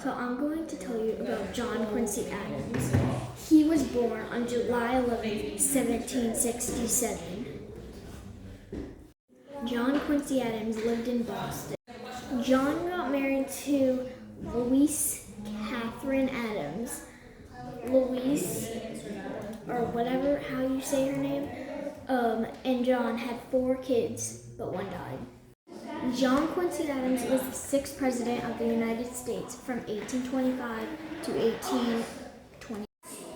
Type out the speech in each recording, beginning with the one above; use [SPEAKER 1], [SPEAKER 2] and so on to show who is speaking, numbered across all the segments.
[SPEAKER 1] So I'm going to tell you about John Quincy Adams. He was born on July 11th, 1767. John Quincy Adams lived in Boston. John got married to Louise Catherine Adams. Louise, or whatever, how you say her name, and John had 4 kids, but 1 died. John Quincy Adams was the 6th president of the United States from 1825 to 1820.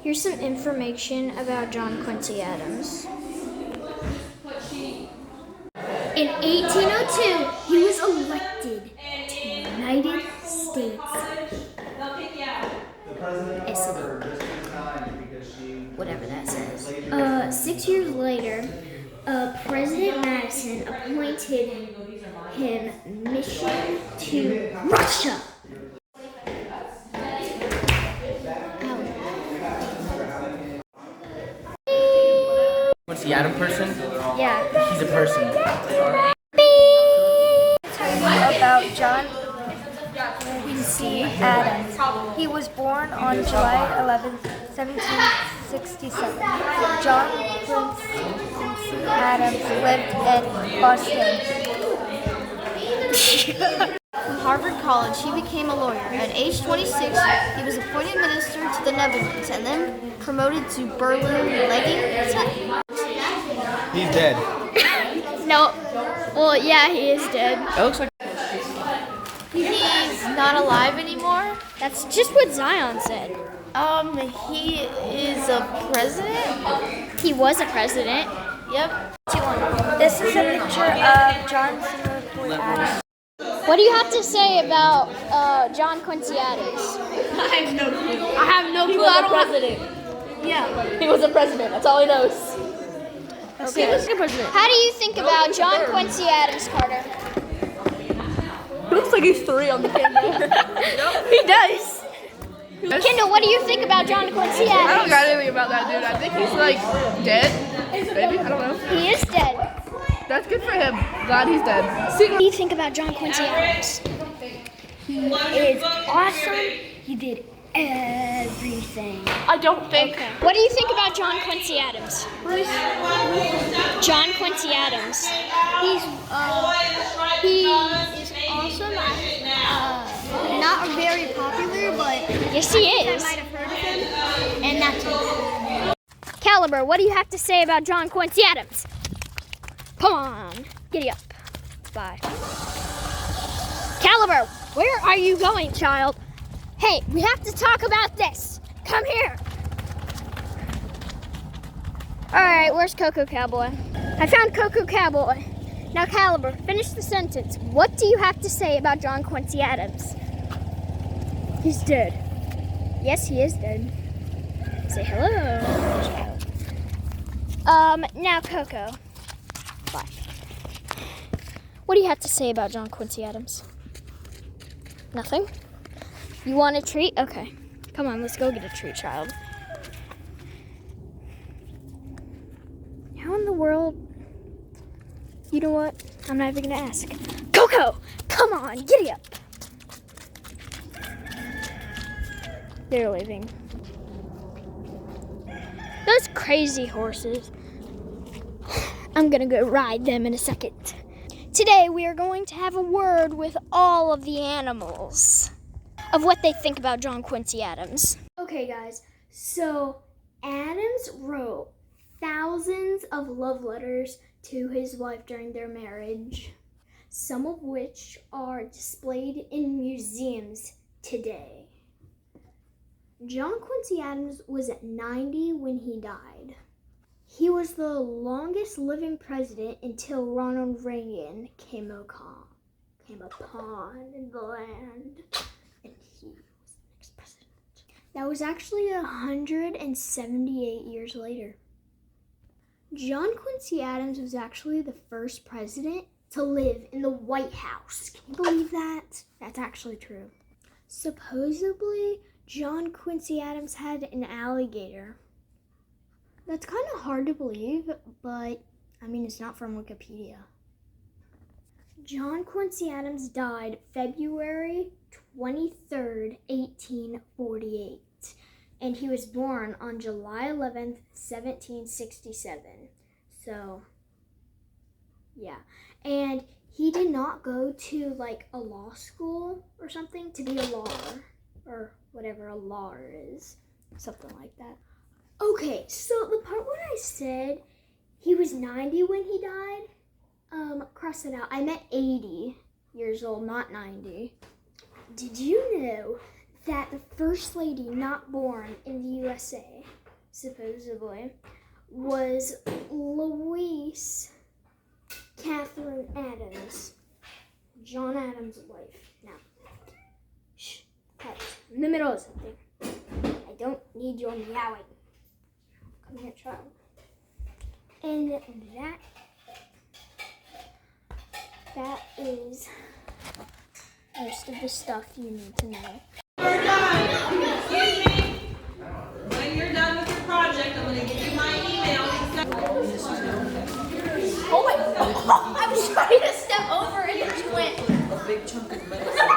[SPEAKER 1] Here's some information about John Quincy Adams. In 1802, he was elected to the United States President. Whatever that says. 6 years later, President Madison appointed him mission to Russia.
[SPEAKER 2] What's the Adam person?
[SPEAKER 1] Yeah.
[SPEAKER 2] He's a person.
[SPEAKER 3] About John Quincy Adams. He was born on July 11th, 1767. John Quincy Adams lived in Boston.
[SPEAKER 4] From Harvard College, he became a lawyer. At age 26, he was appointed minister to the Netherlands and then promoted to Berlin-Legging.
[SPEAKER 2] He's dead.
[SPEAKER 1] No. Well, yeah, he is dead.
[SPEAKER 2] It looks like
[SPEAKER 4] He's not alive anymore.
[SPEAKER 1] That's just what Zion said.
[SPEAKER 4] He is a president.
[SPEAKER 1] He was a president.
[SPEAKER 4] Yep.
[SPEAKER 3] This is a picture of John Quincy Adams.
[SPEAKER 1] What do you have to say about John Quincy Adams?
[SPEAKER 5] I have no clue. He was a president. Yeah. He was a president. That's all he knows.
[SPEAKER 1] Okay.
[SPEAKER 5] He was a president.
[SPEAKER 1] How do you think about John Quincy Adams, Carter?
[SPEAKER 5] He looks like he's 3 on the camera. He does.
[SPEAKER 1] Kendall, what do you think about John Quincy
[SPEAKER 5] I don't
[SPEAKER 1] Adams?
[SPEAKER 5] got anything about that dude. I think he's like dead. Maybe. I don't know.
[SPEAKER 1] He is dead.
[SPEAKER 5] That's good for him. Glad he's dead.
[SPEAKER 1] What do you think about John Quincy Adams? He is awesome. He did everything.
[SPEAKER 5] I don't think.
[SPEAKER 1] Okay. What do you think about John Quincy Adams? John Quincy Adams.
[SPEAKER 4] He is awesome. Not very popular, but
[SPEAKER 1] Yes, he is.
[SPEAKER 4] might have heard of him. And that's it.
[SPEAKER 1] Caliber, what do you have to say about John Quincy Adams? Come on, giddy up. Bye. Caliber, where are you going, child? Hey, we have to talk about this. Come here. All right, where's Coco Cowboy? I found Coco Cowboy. Now, Caliber, finish the sentence. What do you have to say about John Quincy Adams? He's dead. Yes, he is dead. Say hello. Now, Coco. Bye. What do you have to say about John Quincy Adams? Nothing? You want a treat? Okay. Come on, let's go get a treat, child. How in the world? You know what? I'm not even gonna ask. Coco! Come on, giddy up! They're leaving. Those crazy horses. I'm gonna go ride them in a second. Today we are going to have a word with all of the animals of what they think about John Quincy Adams. Okay guys, so Adams wrote thousands of love letters to his wife during their marriage, some of which are displayed in museums today. John Quincy Adams was at 90 when he died. He was the longest living president until Ronald Reagan came upon in the land, and he was the next president. That was actually 178 years later. John Quincy Adams was actually the first president to live in the White House. Can you believe that? That's actually true. Supposedly, John Quincy Adams had an alligator. That's kind of hard to believe, but I mean, it's not from Wikipedia. John Quincy Adams died February 23rd, 1848. And he was born on July 11th, 1767. So, yeah. And he did not go to like a law school or something to be a lawyer, or whatever a lawyer is. Something like that. Okay, so the part where I said he was 90 when he died, cross it out. I meant 80 years old, not 90. Did you know that the first lady not born in the USA, supposedly, was Louise Catherine Adams, John Adams' wife? Now, shh, cut. I'm in the middle of something. I don't need your meowing. Come here, child. And that is most of the stuff you need to know.
[SPEAKER 6] We're done. Excuse me. When you're done with your project, I'm going to give you my email.
[SPEAKER 5] Oh my God. I was trying to step over and it just went.
[SPEAKER 6] A big chunk of medicine.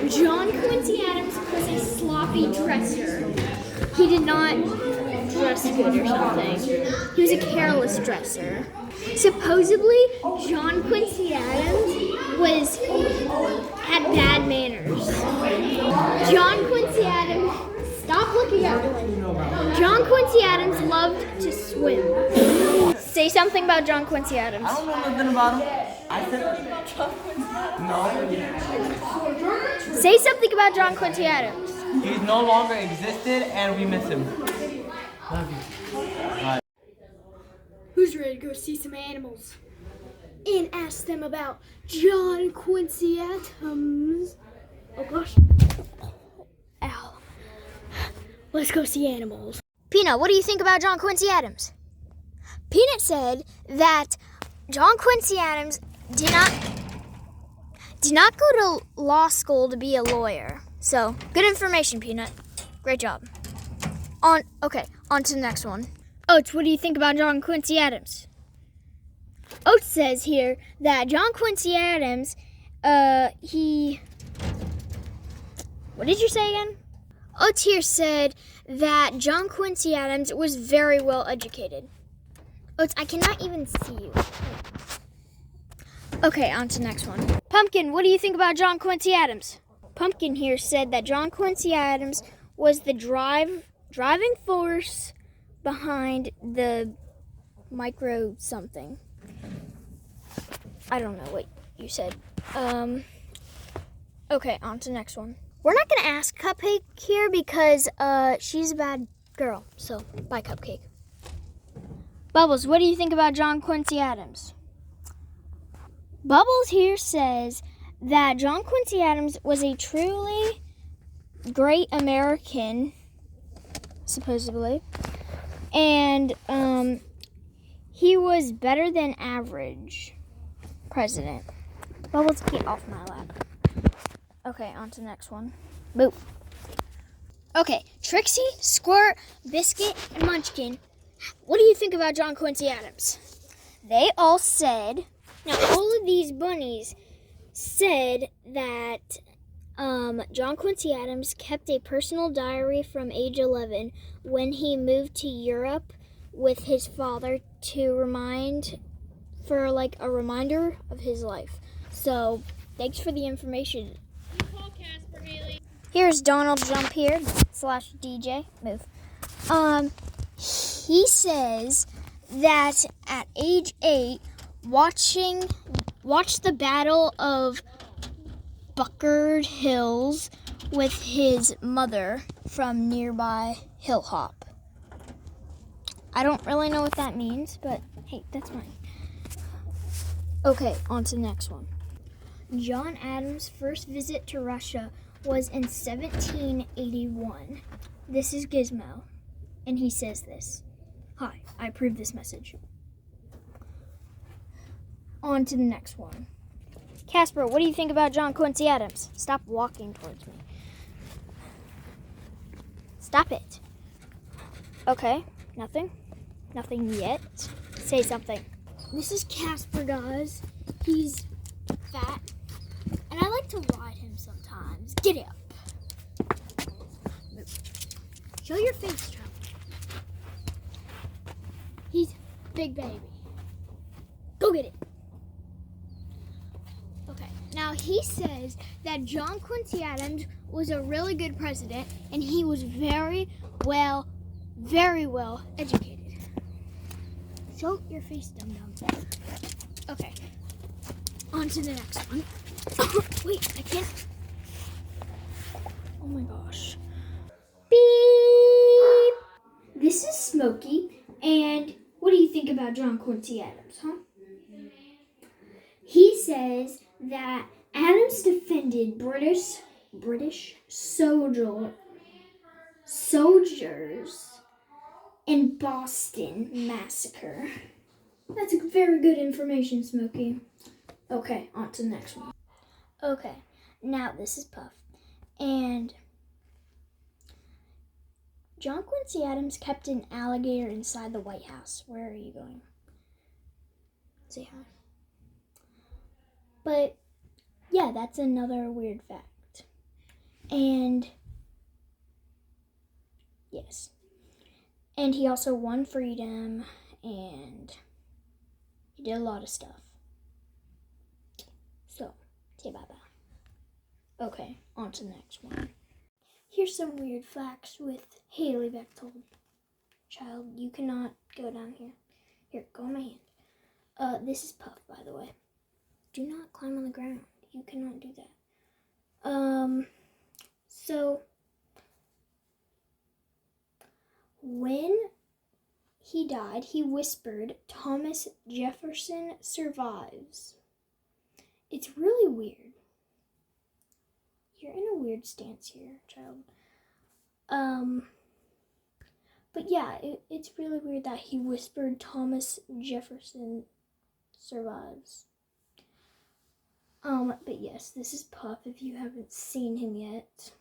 [SPEAKER 1] John Quincy Adams was a sloppy dresser. He did not dress good or something. He was a careless dresser. Supposedly, John Quincy Adams had bad manners. John Quincy Adams, stop looking at me. John Quincy Adams loved to swim. Say something about John Quincy Adams.
[SPEAKER 2] I don't know nothing about him. I said no.
[SPEAKER 1] Say something about John Quincy Adams.
[SPEAKER 2] He's no longer existed, and we miss him. Love you.
[SPEAKER 1] Who's ready to go see some animals? And ask them about John Quincy Adams. Oh gosh. Ow. Let's go see animals. Peanut, what do you think about John Quincy Adams? Peanut said that John Quincy Adams did not go to law school to be a lawyer. So, good information, Peanut. Great job. On to the next one. Oates, what do you think about John Quincy Adams? Oates says here that John Quincy Adams, what did you say again? Oates here said that John Quincy Adams was very well educated. Oates, I cannot even see you. Okay, on to the next one. Pumpkin, what do you think about John Quincy Adams? Pumpkin here said that John Quincy Adams was the driving force behind the micro something. I don't know what you said. Okay, on to the next one. We're not gonna ask Cupcake here because she's a bad girl. So bye, Cupcake. Bubbles, what do you think about John Quincy Adams? Bubbles here says that John Quincy Adams was a truly great American, supposedly, and he was better than average president. Bubbles, get off my lap. Okay, on to the next one. Boop. Okay, Trixie, Squirt, Biscuit, and Munchkin, what do you think about John Quincy Adams? They all said, now all of these bunnies said that John Quincy Adams kept a personal diary from age 11 when he moved to Europe with his father a reminder of his life. So, thanks for the information. Here's Donald Jump here, /DJ. Move. He says that at age 8, watched the Battle of Buckard Hills with his mother from nearby Hillhop. I don't really know what that means, but hey, that's fine. Okay, on to the next one. John Adams' first visit to Russia was in 1781. This is Gizmo, and he says this. Hi, I approve this message. On to the next one. Casper, what do you think about John Quincy Adams? Stop walking towards me. Stop it. Okay, nothing. Nothing yet. Say something. This is Casper, guys. He's fat. And I like to ride him sometimes. Get up. Show your face, Trump. He's big baby. Go get it. Okay, now he says that John Quincy Adams was a really good president and he was very well educated. Show your face, dum-dum. Okay, on to the next one. Wait, I can't. Oh my gosh. Beep! This is Smokey, and what do you think about John Quincy Adams, huh? He says that Adams defended British soldiers in Boston Massacre. That's very good information, Smokey. Okay, on to the next one. Okay, now this is Puff. And John Quincy Adams kept an alligator inside the White House. Where are you going? Say hi. But yeah, that's another weird fact. And yes. And he also won freedom and he did a lot of stuff. So, say bye-bye. Okay, on to the next one. Here's some weird facts with Haley Bechtold. Child, you cannot go down here. Here, go on my hand. This is Puff, by the way. Do not climb on the ground. You cannot do that. So, when he died, he whispered, "Thomas Jefferson survives." It's really weird. You're in a weird stance here, child. But yeah, it's really weird that he whispered Thomas Jefferson survives. But yes, this is Puff if you haven't seen him yet.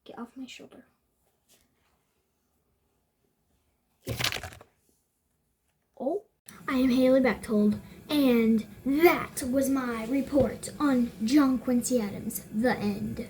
[SPEAKER 1] Get off my shoulder. Here. Oh, I am Haley Bechtold, and that was my report on John Quincy Adams, the end.